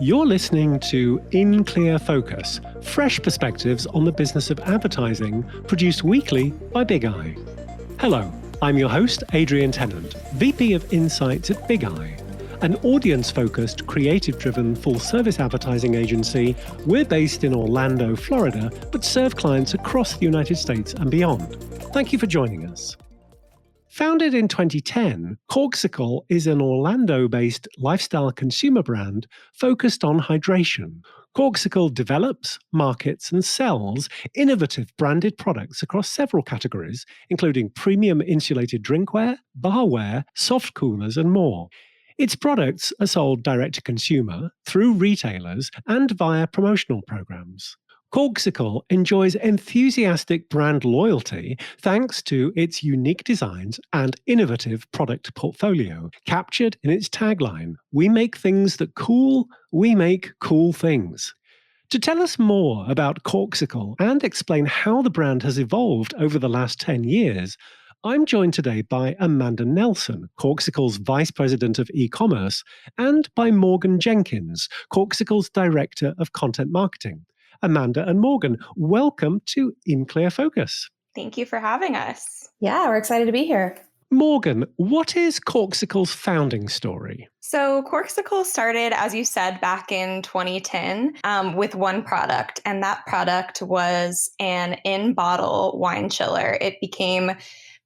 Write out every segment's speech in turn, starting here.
You're listening to In Clear Focus, fresh perspectives on the business of advertising, produced weekly by Bigeye. Hello, I'm your host, Adrian Tennant, VP of Insights at Bigeye, an audience-focused, creative-driven, full-service advertising agency. We're based in Orlando, Florida, but serve clients across the United States and beyond. Thank you for joining us. Founded in 2010, Corkcicle is an Orlando-based lifestyle consumer brand focused on hydration. Corkcicle develops, markets, and sells innovative branded products across several categories, including premium insulated drinkware, barware, soft coolers, and more. Its products are sold direct to consumer, through retailers, and via promotional programs. Corkcicle enjoys enthusiastic brand loyalty thanks to its unique designs and innovative product portfolio, captured in its tagline, "We make things that cool, we make cool things." To tell us more about Corkcicle and explain how the brand has evolved over the last 10 years, I'm joined today by Amanda Nelson, Corkcicle's Vice President of Ecommerce, and by Morgan Jenkins, Corkcicle's Director of Content Marketing. Amanda and Morgan, welcome to In Clear Focus. Thank you for having us. Yeah, we're excited to be here. Morgan, what is Corkcicle's founding story? So Corkcicle started, as you said, back in 2010 with one product, and that product was an in-bottle wine chiller. It became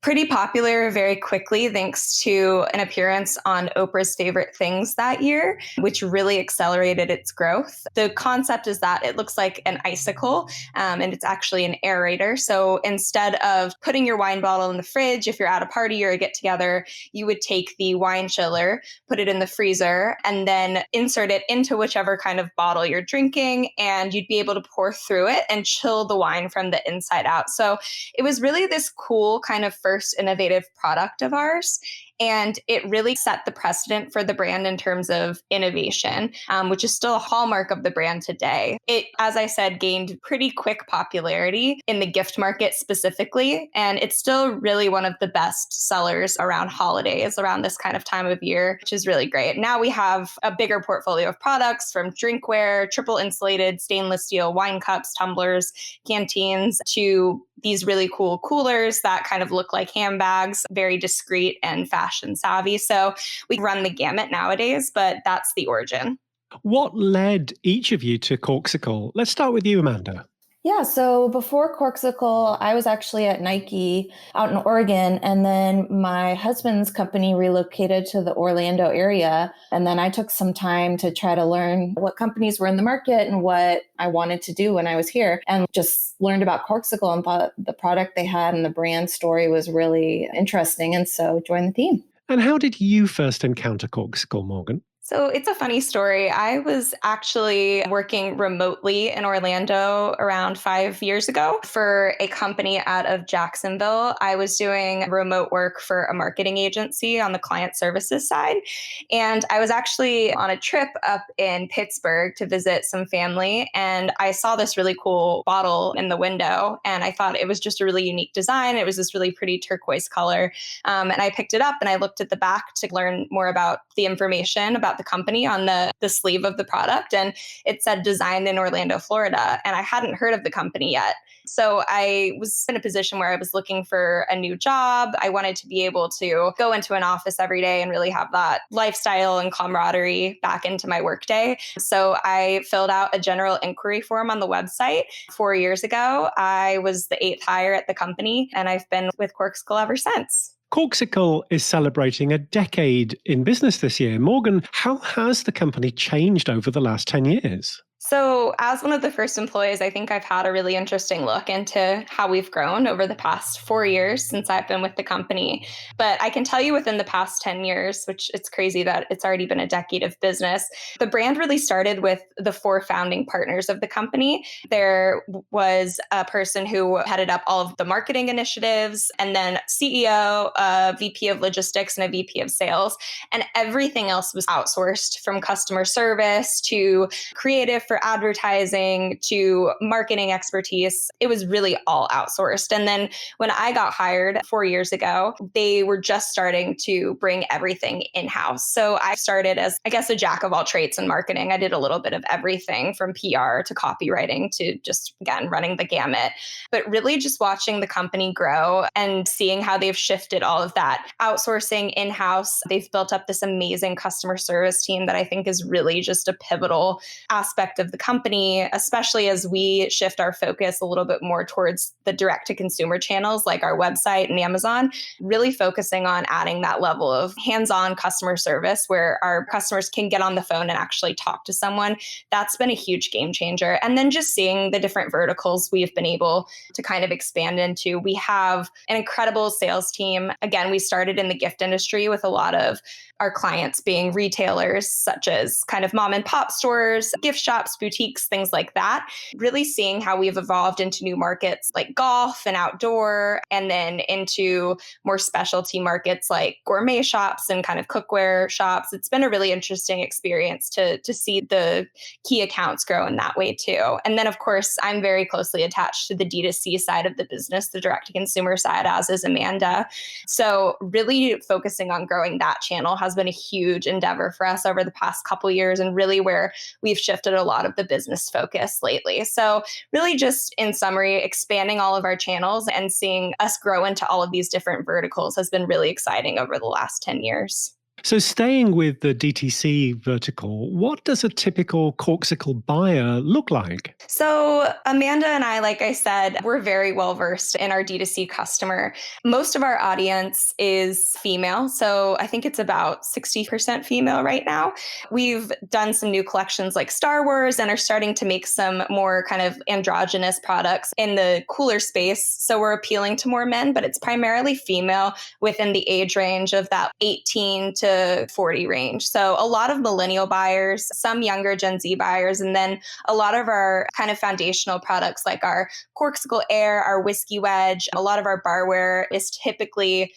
pretty popular very quickly thanks to an appearance on Oprah's Favorite Things that year, which really accelerated its growth. The concept is that it looks like an icicle, and it's actually an aerator. So instead of putting your wine bottle in the fridge, if you're at a party or a get-together, you would take the wine chiller, put it in the freezer, and then insert it into whichever kind of bottle you're drinking, and you'd be able to pour through it and chill the wine from the inside out. So it was really this cool kind of first innovative product of ours. And it really set the precedent for the brand in terms of innovation, which is still a hallmark of the brand today. It, as I said, gained pretty quick popularity in the gift market specifically. And it's still really one of the best sellers around holidays, around this kind of time of year, which is really great. Now we have a bigger portfolio of products from drinkware, triple insulated stainless steel wine cups, tumblers, canteens, to these really cool coolers that kind of look like handbags, very discreet and fashion savvy. So we run the gamut nowadays, but that's the origin. What led each of you to Corkcicle? Let's start with you, Amanda. Yeah, so before Corkcicle, I was actually at Nike out in Oregon, and then my husband's company relocated to the Orlando area. And then I took some time to try to learn what companies were in the market and what I wanted to do when I was here, and just learned about Corkcicle and thought the product they had and the brand story was really interesting. And so joined the team. And how did you first encounter Corkcicle, Morgan? So it's a funny story. I was actually working remotely in Orlando around 5 years ago for a company out of Jacksonville. I was doing remote work for a marketing agency on the client services side. And I was actually on a trip up in Pittsburgh to visit some family. And I saw this really cool bottle in the window. And I thought it was just a really unique design. It was this really pretty turquoise color. And I picked it up and I looked at the back to learn more about the information about the company on the sleeve of the product. And it said designed in Orlando, Florida. And I hadn't heard of the company yet. So I was in a position where I was looking for a new job. I wanted to be able to go into an office every day and really have that lifestyle and camaraderie back into my workday. So I filled out a general inquiry form on the website 4 years ago. I was the 8th hire at the company, and I've been with Corkcicle ever since. Corkcicle is celebrating a decade in business this year. Morgan, how has the company changed over the last 10 years? So as one of the first employees, I think I've had a really interesting look into how we've grown over the past 4 years since I've been with the company. But I can tell you within the past 10 years, which it's crazy that it's already been a decade of business, the brand really started with the 4 founding partners of the company. There was a person who headed up all of the marketing initiatives, and then CEO, a VP of logistics, and a VP of sales. And everything else was outsourced, from customer service to creative for for advertising to marketing expertise. It was really all outsourced. And then when I got hired 4 years ago, they were just starting to bring everything in-house. So I started as, I guess, a jack of all trades in marketing. I did a little bit of everything from PR to copywriting to just, again, running the gamut. But really just watching the company grow and seeing how they've shifted all of that outsourcing in-house. They've built up this amazing customer service team that I think is really just a pivotal aspect of the company, especially as we shift our focus a little bit more towards the direct-to-consumer channels like our website and Amazon, really focusing on adding that level of hands-on customer service where our customers can get on the phone and actually talk to someone. That's been a huge game changer. And then just seeing the different verticals we've been able to kind of expand into. We have an incredible sales team. Again, we started in the gift industry with a lot of our clients being retailers such as kind of mom and pop stores, gift shops, boutiques, things like that. Really seeing how we've evolved into new markets like golf and outdoor, and then into more specialty markets like gourmet shops and kind of cookware shops. It's been a really interesting experience to see the key accounts grow in that way too. And then, of course, I'm very closely attached to the D2C side of the business, the direct-to-consumer side, as is Amanda. So really focusing on growing that channel has been a huge endeavor for us over the past couple of years, and really where we've shifted a lot of the business focus lately. So really just in summary, expanding all of our channels and seeing us grow into all of these different verticals has been really exciting over the last 10 years. So staying with the DTC vertical, what does a typical Corkcicle buyer look like? So Amanda and I, like I said, we're very well versed in our D2C customer. Most of our audience is female. So I think it's about 60% female right now. We've done some new collections like Star Wars and are starting to make some more kind of androgynous products in the cooler space. So we're appealing to more men, but it's primarily female within the age range of that 18 to 40 range. So a lot of millennial buyers, some younger Gen Z buyers, and then a lot of our kind of foundational products like our Corkcicle Air, our Whiskey Wedge, a lot of our barware is typically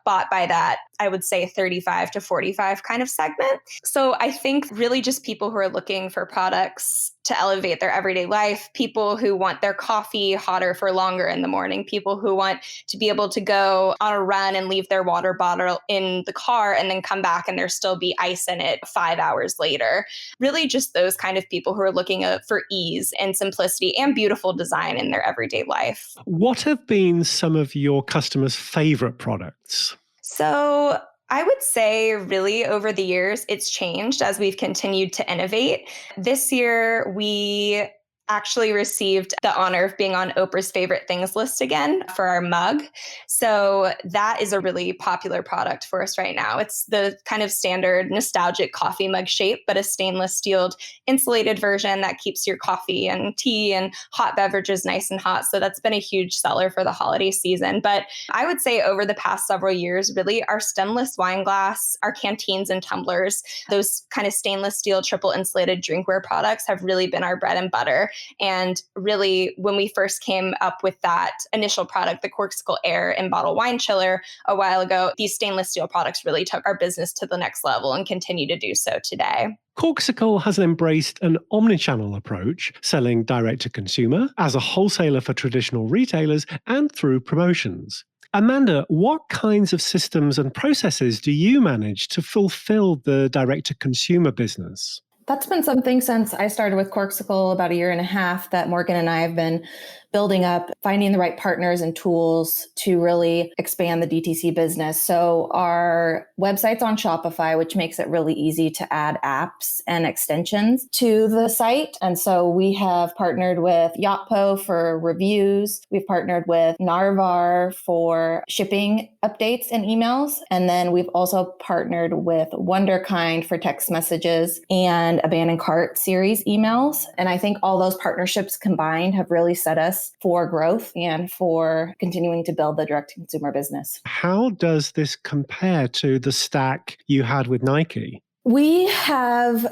bought by that, I would say 35 to 45 kind of segment. So I think really just people who are looking for products to elevate their everyday life, people who want their coffee hotter for longer in the morning, people who want to be able to go on a run and leave their water bottle in the car and then come back and there still be ice in it 5 hours later. Really just those kind of people who are looking for ease and simplicity and beautiful design in their everyday life. What have been some of your customers' favorite products? So I would say really over the years, it's changed as we've continued to innovate. This year, we actually received the honor of being on Oprah's favorite things list again for our mug. So that is a really popular product for us right now. It's the kind of standard nostalgic coffee mug shape, but a stainless steel insulated version that keeps your coffee and tea and hot beverages nice and hot. So that's been a huge seller for the holiday season. But I would say over the past several years, really our stemless wine glass, our canteens and tumblers, those kind of stainless steel triple insulated drinkware products have really been our bread and butter. And really, when we first came up with that initial product, the Corkcicle Air in bottle wine chiller a while ago, these stainless steel products really took our business to the next level and continue to do so today. Corkcicle has embraced an omnichannel approach, selling direct to consumer, as a wholesaler for traditional retailers, and through promotions. Amanda, what kinds of systems and processes do you manage to fulfill the direct to consumer business? That's been something since I started with Corkcicle about a year and a half that Morgan and I have been building up, finding the right partners and tools to really expand the DTC business. So our website's on Shopify, which makes it really easy to add apps and extensions to the site. And so we have partnered with Yotpo for reviews. We've partnered with Narvar for shipping updates and emails. And then we've also partnered with Wonderkind for text messages and Abandoned Cart series emails. And I think all those partnerships combined have really set us for growth and for continuing to build the direct-to-consumer business. How does this compare to the stack you had with Nike? We have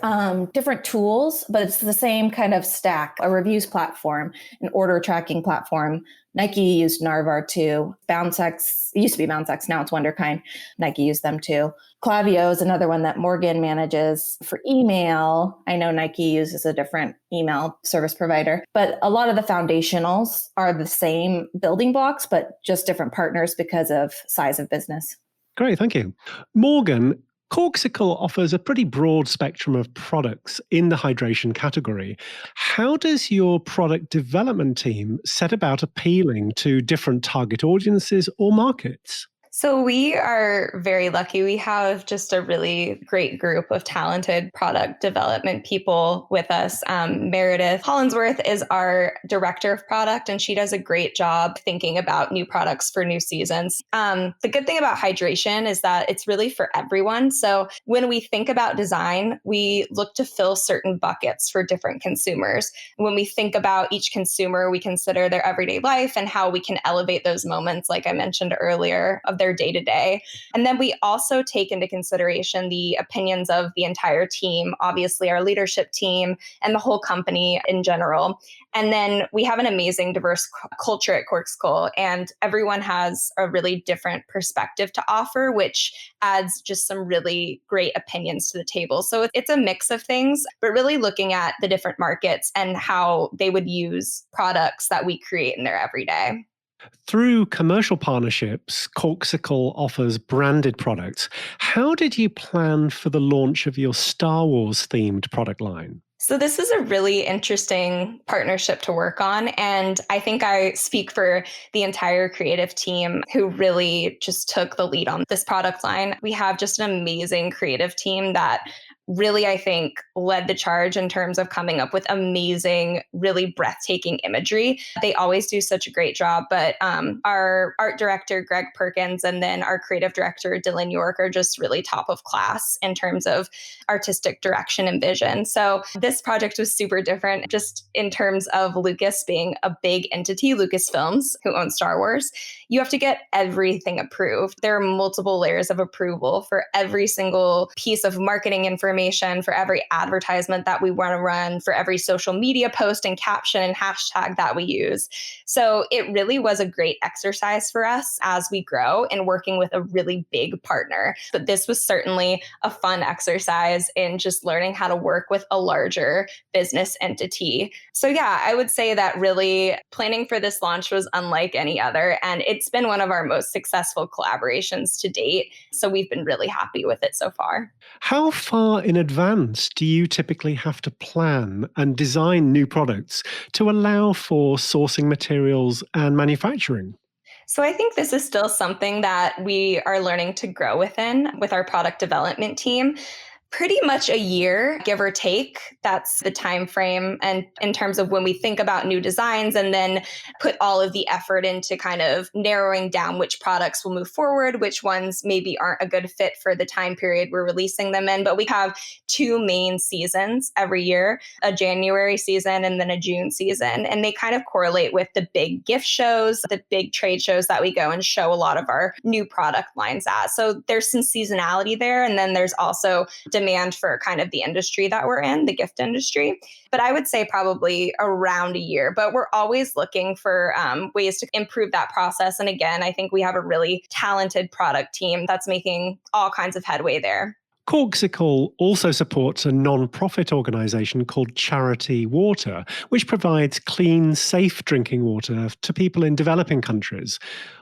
different tools, but it's the same kind of stack, a reviews platform, an order tracking platform. Nike used Narvar too. BounceX, it used to be BounceX, now it's Wonderkind. Nike used them too. Klaviyo is another one that Morgan manages for email. I know Nike uses a different email service provider, but a lot of the foundationals are the same building blocks, but just different partners because of size of business. Great, thank you. Morgan, Corkcicle offers a pretty broad spectrum of products in the hydration category. How does your product development team set about appealing to different target audiences or markets? So we are very lucky. We have just a really great group of talented product development people with us. Meredith Hollinsworth is our director of product, and she does a great job thinking about new products for new seasons. The good thing about hydration is that it's really for everyone. So when we think about design, we look to fill certain buckets for different consumers. When we think about each consumer, we consider their everyday life and how we can elevate those moments, like I mentioned earlier, of their day-to-day. And then we also take into consideration the opinions of the entire team, obviously our leadership team and the whole company in general. And then we have an amazing diverse culture at Corkcicle, and everyone has a really different perspective to offer, which adds just some really great opinions to the table. So it's a mix of things, but really looking at the different markets and how they would use products that we create in their everyday. Through commercial partnerships, Corkcicle offers branded products. How did you plan for the launch of your Star Wars themed product line? So this is a really interesting partnership to work on. And I think I speak for the entire creative team who really just took the lead on this product line. We have just an amazing creative team that really, I think, led the charge in terms of coming up with amazing, really breathtaking imagery. They always do such a great job, but our art director, Greg Perkins, and then our creative director, Dylan York, are just really top of class in terms of artistic direction and vision. So this project was super different just in terms of Lucas being a big entity, Lucasfilms, who owns Star Wars. You have to get everything approved. There are multiple layers of approval for every single piece of marketing information, for every advertisement that we want to run, for every social media post and caption and hashtag that we use. So it really was a great exercise for us as we grow in working with a really big partner. But this was certainly a fun exercise in just learning how to work with a larger business entity. So yeah, I would say that really planning for this launch was unlike any other. And it's been one of our most successful collaborations to date. So we've been really happy with it so far. How far in advance do you typically have to plan and design new products to allow for sourcing materials and manufacturing? So I think this is still something that we are learning to grow within with our product development team. Pretty much a year, give or take. That's the time frame. And in terms of when we think about new designs and then put all of the effort into kind of narrowing down which products will move forward, which ones maybe aren't a good fit for the time period we're releasing them in. But we have two main seasons every year, a January season and then a June season. And they kind of correlate with the big gift shows, the big trade shows that we go and show a lot of our new product lines at. So there's some seasonality there. And then there's also demand for kind of the industry that we're in, the gift industry. But I would say probably around a year. But we're always looking for ways to improve that process. And again, I think we have a really talented product team that's making all kinds of headway there. Corkcicle also supports a non-profit organisation called Charity Water, which provides clean, safe drinking water to people in developing countries.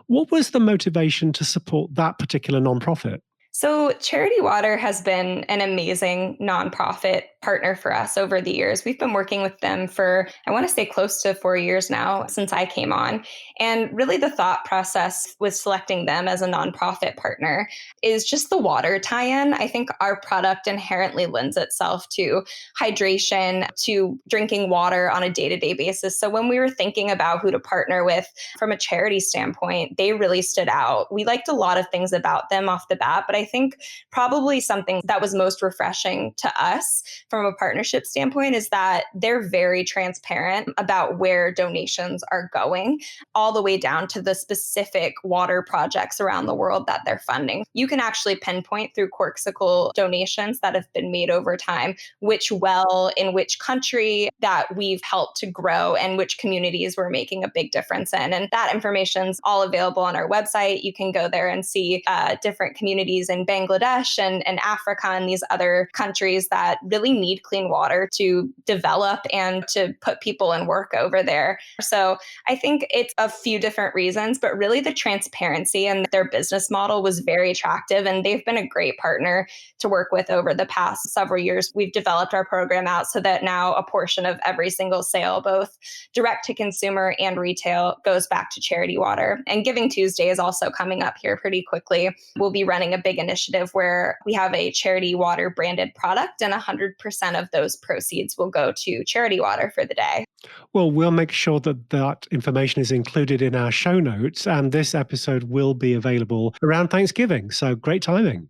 What was the motivation to support that particular non-profit? So Charity Water has been an amazing nonprofit partner for us over the years. We've been working with them for, I want to say close to 4 years now since I came on. And really the thought process with selecting them as a nonprofit partner is just the water tie-in. I think our product inherently lends itself to hydration, to drinking water on a day-to-day basis. So when we were thinking about who to partner with from a charity standpoint, they really stood out. We liked a lot of things about them off the bat, but I think probably something that was most refreshing to us from a partnership standpoint is that they're very transparent about where donations are going, all the way down to the specific water projects around the world that they're funding. You can actually pinpoint through Corkcicle donations that have been made over time which well in which country that we've helped to grow and which communities we're making a big difference in. And that information's all available on our website. You can go there and see different communities in Bangladesh and Africa and these other countries that really need clean water to develop and to put people in work over there. So I think it's a few different reasons, but really the transparency and their business model was very attractive. And they've been a great partner to work with over the past several years. We've developed our program out so that now a portion of every single sale, both direct to consumer and retail, goes back to charity water. And Giving Tuesday is also coming up here pretty quickly. We'll be running a big initiative where we have a charity water branded product, and 100% of those proceeds will go to charity water for the day. Well, we'll make sure that that information is included in our show notes, and this episode will be available around Thanksgiving. So great timing.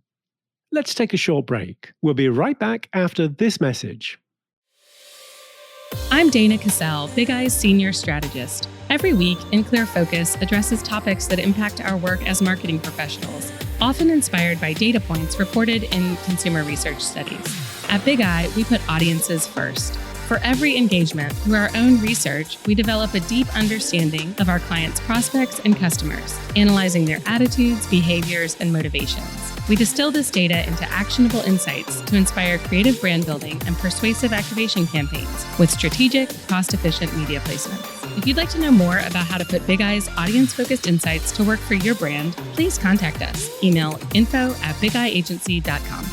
Let's take a short break. We'll be right back after this message. I'm Dana Cassell, Bigeye's senior strategist. Every week, In Clear Focus addresses topics that impact our work as marketing professionals, often inspired by data points reported in consumer research studies. At Bigeye, we put audiences first. For every engagement, through our own research, we develop a deep understanding of our clients' prospects and customers, analyzing their attitudes, behaviors, and motivations. We distill this data into actionable insights to inspire creative brand building and persuasive activation campaigns with strategic, cost-efficient media placements. If you'd like to know more about how to put Bigeye's audience-focused insights to work for your brand, please contact us. Email info@bigeyeagency.com.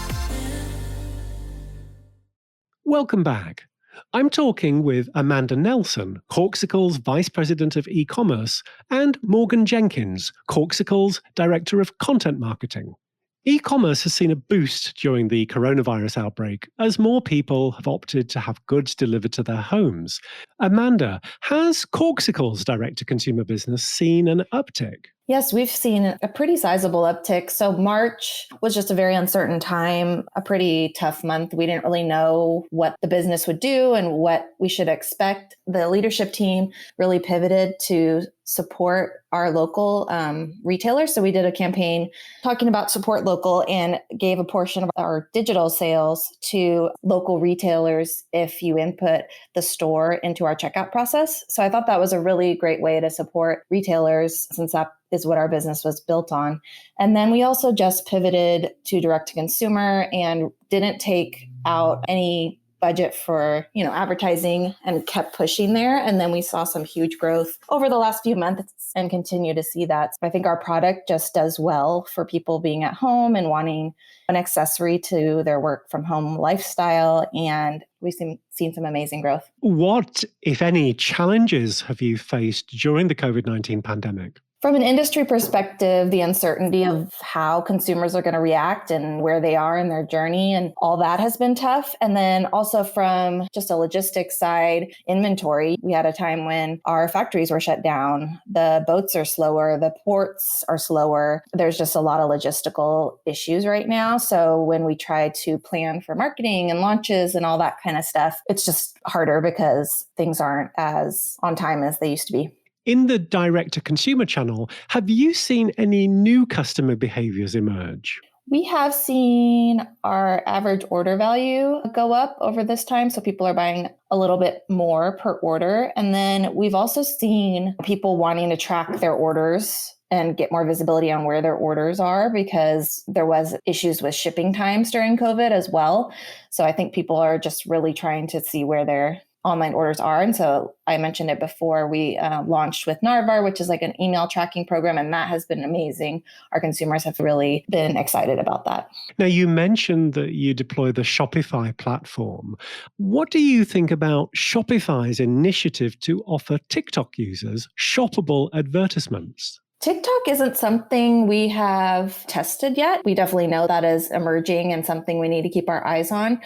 Welcome back. I'm talking with Amanda Nelson, Corkcicle's Vice President of E-commerce, and Morgan Jenkins, Corkcicle's Director of Content Marketing. E-commerce has seen a boost during the coronavirus outbreak as more people have opted to have goods delivered to their homes. Amanda, has Corkcicle's direct-to-consumer business seen an uptick? Yes, we've seen a pretty sizable uptick. So March was just a very uncertain time, a pretty tough month. We didn't really know what the business would do and what we should expect. The leadership team really pivoted to support our local retailers. So we did a campaign talking about support local and gave a portion of our digital sales to local retailers if you input the store into our checkout process. So I thought that was a really great way to support retailers, since that is what our business was built on. And then we also just pivoted to direct to consumer and didn't take out any budget for, advertising and kept pushing there. And then we saw some huge growth over the last few months and continue to see that. I think our product just does well for people being at home and wanting an accessory to their work from home lifestyle. And we've seen some amazing growth. What, if any, challenges have you faced during the COVID-19 pandemic? From an industry perspective, the uncertainty of how consumers are going to react and where they are in their journey and all that has been tough. And then also from just a logistics side, inventory, we had a time when our factories were shut down. The boats are slower. The ports are slower. There's just a lot of logistical issues right now. So when we try to plan for marketing and launches and all that kind of stuff, it's just harder because things aren't as on time as they used to be. In the direct-to-consumer channel, have you seen any new customer behaviors emerge? We have seen our average order value go up over this time. So people are buying a little bit more per order. And then we've also seen people wanting to track their orders and get more visibility on where their orders are, because there was issues with shipping times during COVID as well. So I think people are just really trying to see where their online orders are. And so I mentioned it before, we launched with Narvar, which is like an email tracking program, and that has been amazing. Our consumers have really been excited about that. Now, you mentioned that you deploy the Shopify platform. What do you think about Shopify's initiative to offer TikTok users shoppable advertisements? TikTok isn't something we have tested yet. We definitely know that is emerging and something we need to keep our eyes on.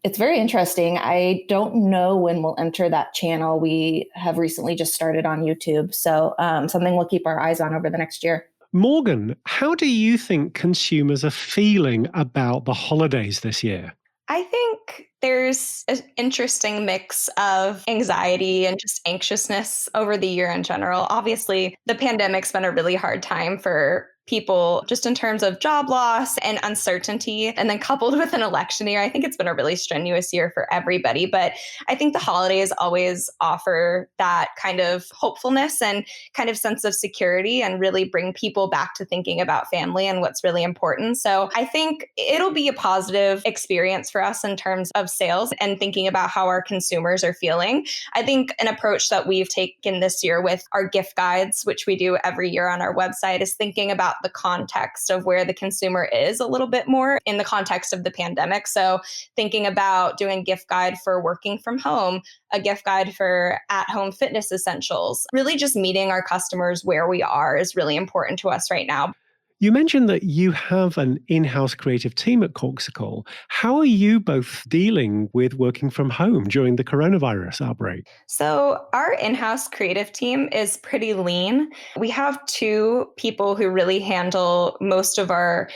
It's very interesting. I don't know when we'll enter that channel. We have recently just started on YouTube. So something we'll keep our eyes on over the next year. Morgan, how do you think consumers are feeling about the holidays this year? I think there's an interesting mix of anxiety and just anxiousness over the year in general. Obviously, the pandemic's been a really hard time for people just in terms of job loss and uncertainty. And then coupled with an election year, I think it's been a really strenuous year for everybody. But I think the holidays always offer that kind of hopefulness and kind of sense of security and really bring people back to thinking about family and what's really important. So I think it'll be a positive experience for us in terms of sales and thinking about how our consumers are feeling. I think an approach that we've taken this year with our gift guides, which we do every year on our website, is thinking about the context of where the consumer is a little bit more in the context of the pandemic. So thinking about doing gift guide for working from home, a gift guide for at-home fitness essentials, really just meeting our customers where we are is really important to us right now. You mentioned that you have an in-house creative team at Corkcicle. How are you both dealing with working from home during the coronavirus outbreak? So our in-house creative team is pretty lean. We have two people who really handle most of our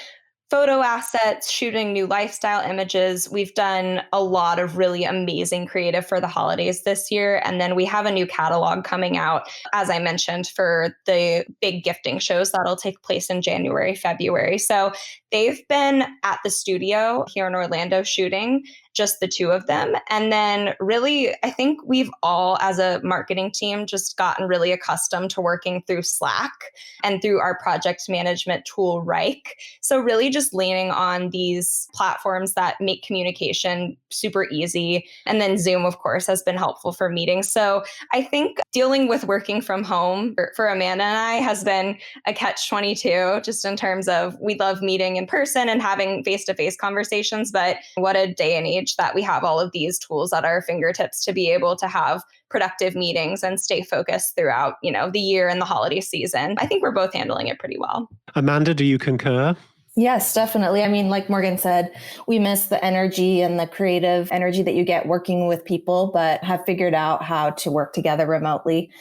photo assets, shooting new lifestyle images. We've done a lot of really amazing creative for the holidays this year. And then we have a new catalog coming out, as I mentioned, for the big gifting shows that'll take place in January, February. So they've been at the studio here in Orlando shooting, just the two of them. And then really, I think we've all, as a marketing team, just gotten really accustomed to working through Slack and through our project management tool, Rike. So really just leaning on these platforms that make communication super easy. And then Zoom, of course, has been helpful for meetings. So I think dealing with working from home for Amanda and I has been a catch-22, just in terms of we love meeting in person and having face-to-face conversations, but what a day and age that we have all of these tools at our fingertips to be able to have productive meetings and stay focused throughout, the year and the holiday season. I think we're both handling it pretty well. Amanda, do you concur? Yes, definitely. I mean, like Morgan said, we miss the energy and the creative energy that you get working with people, but have figured out how to work together remotely.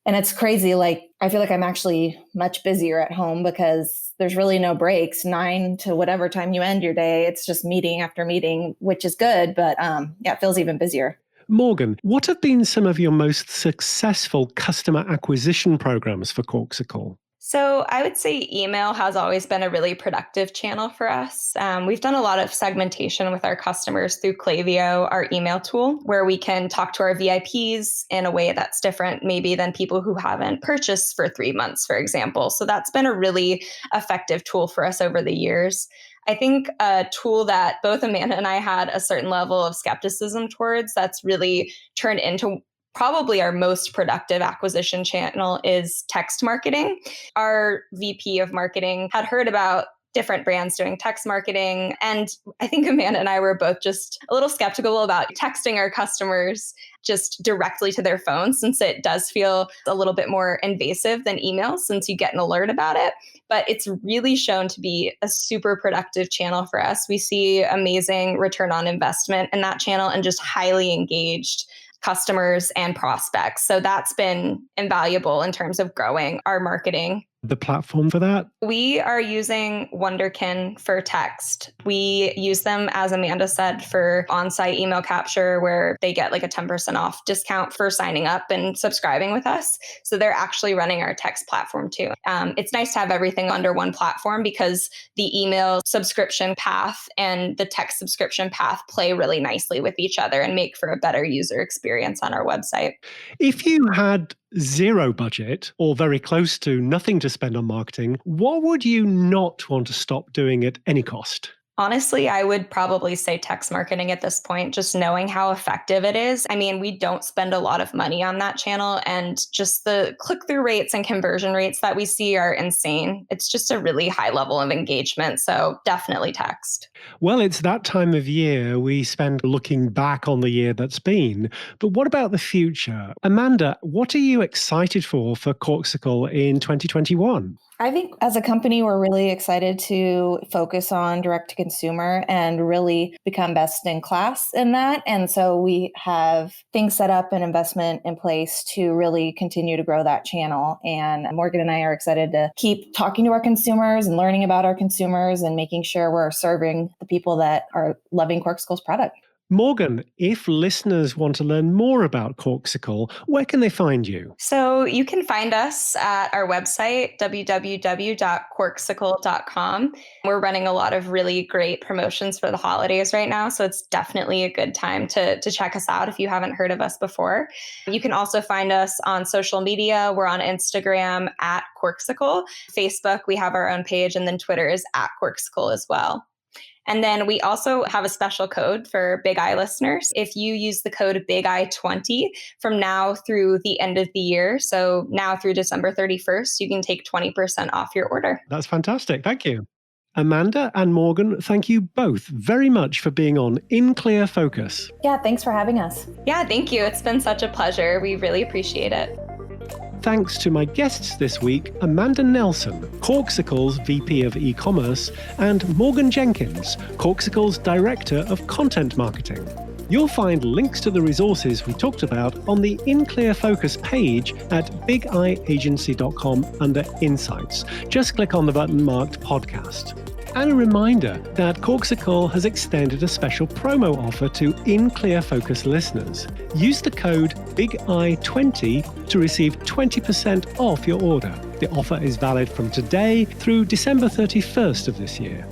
And it's crazy. I feel like I'm actually much busier at home because there's really no breaks, 9 to whatever time you end your day. It's just meeting after meeting, which is good, but it feels even busier. Morgan, what have been some of your most successful customer acquisition programs for Corkcicle? So I would say email has always been a really productive channel for us. We've done a lot of segmentation with our customers through Klaviyo, our email tool, where we can talk to our VIPs in a way that's different maybe than people who haven't purchased for 3 months, for example. So that's been a really effective tool for us over the years. I think a tool that both Amanda and I had a certain level of skepticism towards that's really turned into probably our most productive acquisition channel is text marketing. Our VP of marketing had heard about different brands doing text marketing. And I think Amanda and I were both just a little skeptical about texting our customers just directly to their phone, since it does feel a little bit more invasive than email since you get an alert about it. But it's really shown to be a super productive channel for us. We see amazing return on investment in that channel and just highly engaged customers and prospects. So that's been invaluable in terms of growing our marketing. The platform for that? We are using Wunderkin for text. We use them, as Amanda said, for on-site email capture, where they get like a 10% off discount for signing up and subscribing with us. So they're actually running our text platform too. It's nice to have everything under one platform because the email subscription path and the text subscription path play really nicely with each other and make for a better user experience on our website. If you had zero budget or very close to nothing to spend on marketing, what would you not want to stop doing at any cost? Honestly, I would probably say text marketing at this point, just knowing how effective it is. I mean, we don't spend a lot of money on that channel, and just the click-through rates and conversion rates that we see are insane. It's just a really high level of engagement. So definitely text. Well, it's that time of year we spend looking back on the year that's been. But what about the future? Amanda, what are you excited for Corkcicle in 2021? I think as a company, we're really excited to focus on direct to consumer and really become best in class in that. And so we have things set up and investment in place to really continue to grow that channel. And Morgan and I are excited to keep talking to our consumers and learning about our consumers and making sure we're serving the people that are loving Corksicle's product. Morgan, if listeners want to learn more about Corkcicle, where can they find you? So you can find us at our website, www.corkcicle.com. We're running a lot of really great promotions for the holidays right now, so it's definitely a good time to check us out if you haven't heard of us before. You can also find us on social media. We're on Instagram at Corkcicle. Facebook, we have our own page, and then Twitter is at Corkcicle as well. And then we also have a special code for Bigeye listeners. If you use the code Bigeye20 from now through the end of the year, so now through December 31st, you can take 20% off your order. That's fantastic. Thank you. Amanda and Morgan, thank you both very much for being on In Clear Focus. Yeah, thanks for having us. Yeah, thank you. It's been such a pleasure. We really appreciate it. Thanks to my guests this week, Amanda Nelson, Corkcicle's VP of Ecommerce, and Morgan Jenkins, Corkcicle's Director of Content Marketing. You'll find links to the resources we talked about on the In Clear Focus page at bigeyeagency.com under Insights. Just click on the button marked Podcast. And a reminder that Corkcicle has extended a special promo offer to In Clear Focus listeners. Use the code BIGEYE20 to receive 20% off your order. The offer is valid from today through December 31st of this year.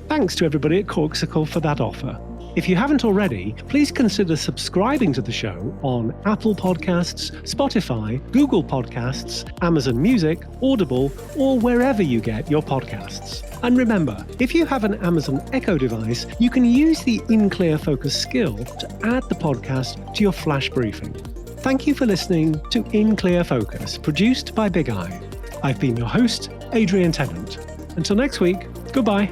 Thanks to everybody at Corkcicle for that offer. If you haven't already, please consider subscribing to the show on Apple Podcasts, Spotify, Google Podcasts, Amazon Music, Audible, or wherever you get your podcasts. And remember, if you have an Amazon Echo device, you can use the In Clear Focus skill to add the podcast to your flash briefing. Thank you for listening to In Clear Focus, produced by Bigeye. I've been your host, Adrian Tennant. Until next week, goodbye.